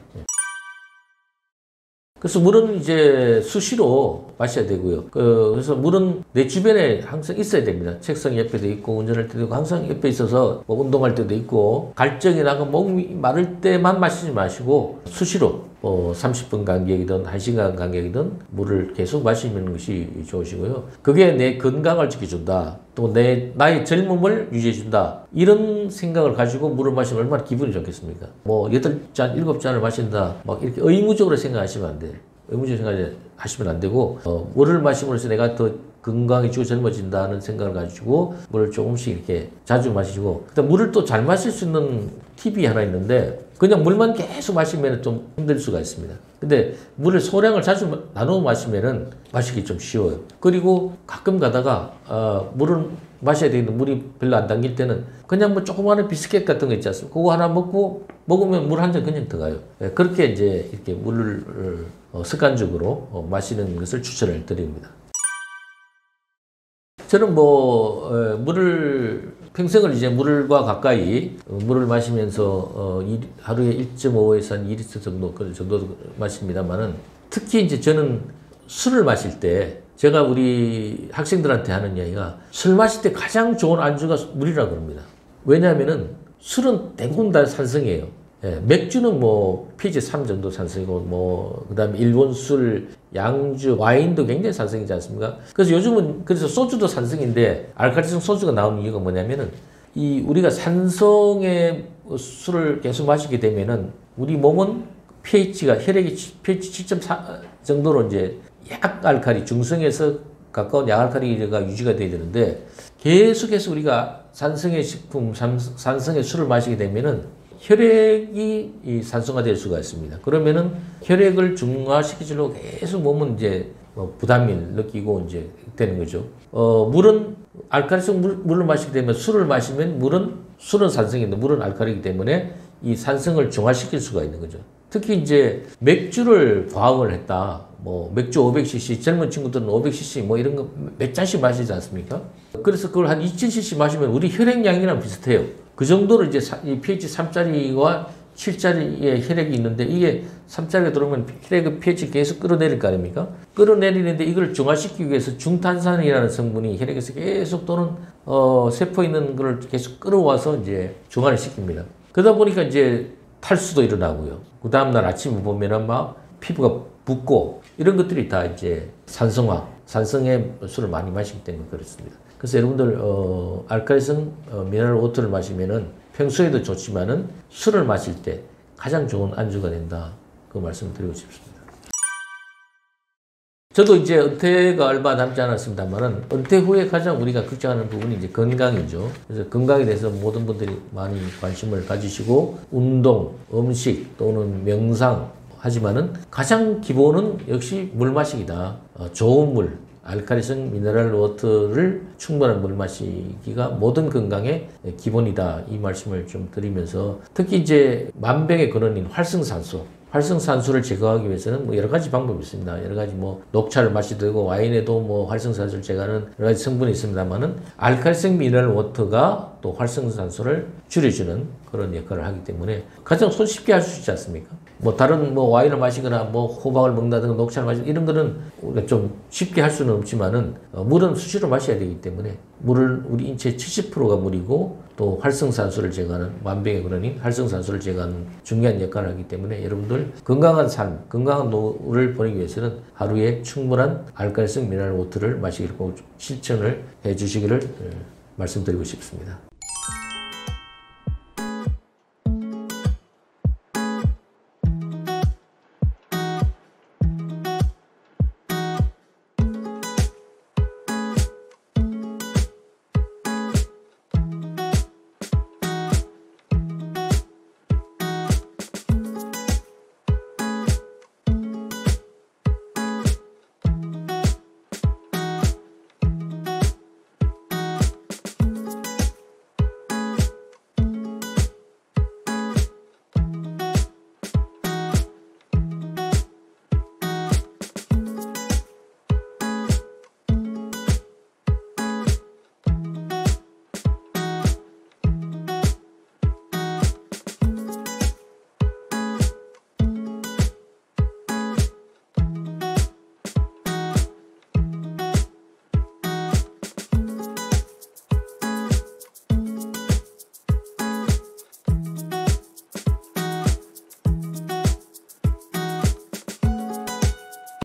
그래서 물은 이제 수시로 마셔야 되고요. 그래서 물은 내 주변에 항상 있어야 됩니다. 책상 옆에도 있고, 운전할 때도 있고, 항상 옆에 있어서 뭐 운동할 때도 있고, 갈증이 나고 목이 마를 때만 마시지 마시고, 수시로 30분 간격이든 1시간 간격이든 물을 계속 마시는 것이 좋으시고요. 그게 내 건강을 지켜준다. 또 나의 젊음을 유지해준다. 이런 생각을 가지고 물을 마시면 얼마나 기분이 좋겠습니까? 뭐 8잔, 7잔을 마신다. 막 이렇게 의무적으로 생각하시면 안 돼요. 의무적으로 생각하시면 안 되고, 물을 마심으로써 내가 더 건강해지고 젊어진다는 생각을 가지고 물을 조금씩 이렇게 자주 마시고, 그다음 물을 또 잘 마실 수 있는 팁이 하나 있는데, 그냥 물만 계속 마시면 좀 힘들 수가 있습니다. 근데 물을 소량을 자주 나눠 마시면은 마시기 좀 쉬워요. 그리고 가끔 가다가 물을 마셔야 되는데 물이 별로 안 당길 때는 그냥 뭐 조그마한 비스켓 같은 거 있지 않습니까? 그거 하나 먹으면 물 한 잔 그냥 들어가요. 그렇게 이제 이렇게 물을 습관적으로 마시는 것을 추천을 드립니다. 저는 평생을 이제 물과 가까이 물을 마시면서 하루에 1.5에서 한 2리터 정도 마십니다만은, 특히 이제 저는 술을 마실 때 제가 우리 학생들한테 하는 이야기가, 술 마실 때 가장 좋은 안주가 물이라고 그럽니다. 왜냐하면은 술은 대부분 다 산성이에요. 맥주는 뭐 pH 3 정도 산성이고, 그다음에 일본 술, 양주, 와인도 굉장히 산성이지 않습니까? 그래서 요즘은 소주도 산성인데 알칼리성 소주가 나오는 이유가 뭐냐면은, 우리가 산성의 술을 계속 마시게 되면은 우리 몸은 혈액이 pH 7.4 정도로 이제 약알칼리, 중성에서 가까운 약알칼리가 유지가 돼야 되는데, 계속해서 우리가 산성의 식품, 산성의 술을 마시게 되면은 혈액이 산소화될 수가 있습니다. 그러면은 혈액을 중화시키려고 계속 몸은 이제 부담을 느끼고 이제 되는 거죠. 물은 알칼리성 물을 마시게 되면, 술을 마시면 술은 산성인데 물은 알칼리이기 때문에 이 산성을 중화시킬 수가 있는 거죠. 특히 이제 맥주를 과음을 했다. 맥주 500cc, 젊은 친구들은 500cc 이런 거 몇 잔씩 마시지 않습니까? 그래서 그걸 한 2000cc 마시면 우리 혈액량이랑 비슷해요. 그 정도로 이제 이 pH 3짜리와 7짜리의 혈액이 있는데, 이게 3짜리가 들어오면 혈액의 pH 계속 끌어내릴 거 아닙니까? 끌어내리는데 이걸 중화시키기 위해서 중탄산이라는 성분이 혈액에서 계속 또는 세포에 있는 걸 계속 끌어와서 이제 중화를 시킵니다. 그러다 보니까 이제 탈수도 일어나고요. 그 다음날 아침에 보면은 막 피부가 붓고, 이런 것들이 다 이제 산성의 술을 많이 마시기 때문에 그렇습니다. 그래서 여러분들 알칼리성 미네랄 워터를 마시면은 평소에도 좋지만은 술을 마실 때 가장 좋은 안주가 된다. 그 말씀을 드리고 싶습니다. 저도 이제 은퇴가 얼마 남지 않았습니다만은, 은퇴 후에 가장 우리가 걱정하는 부분이 이제 건강이죠. 그래서 건강에 대해서 모든 분들이 많이 관심을 가지시고, 운동, 음식 또는 명상 하지만은 가장 기본은 역시 물 마시기다. 좋은 물, 알칼리성 미네랄 워터를 충분한 물 마시기가 모든 건강의 기본이다. 이 말씀을 좀 드리면서, 특히 이제 만병의 근원인 활성산소, 활성산소를 제거하기 위해서는 뭐 여러 가지 방법이 있습니다. 여러 가지 뭐 녹차를 마셔도 되고 와인에도 뭐 활성산소를 제거하는 여러 가지 성분이 있습니다만은 알칼리성 미네랄 워터가 또 활성산소를 줄여주는 그런 역할을 하기 때문에 가장 손쉽게 할 수 있지 않습니까? 뭐 다른 뭐 와인을 마시거나 뭐 호박을 먹는다든가 녹차를 마시거나 이런 거는 우리가 좀 쉽게 할 수는 없지만은 물은 수시로 마셔야 되기 때문에 물을 우리 인체의 70%가 물이고 또 활성산소를 제거하는 만병의 근원인 활성산소를 제거하는 중요한 역할을 하기 때문에 여러분들 건강한 삶, 건강한 노후를 보내기 위해서는 하루에 충분한 알칼리성 미네랄 워터를 마시기를 꼭 실천을 해 주시기를 말씀드리고 싶습니다.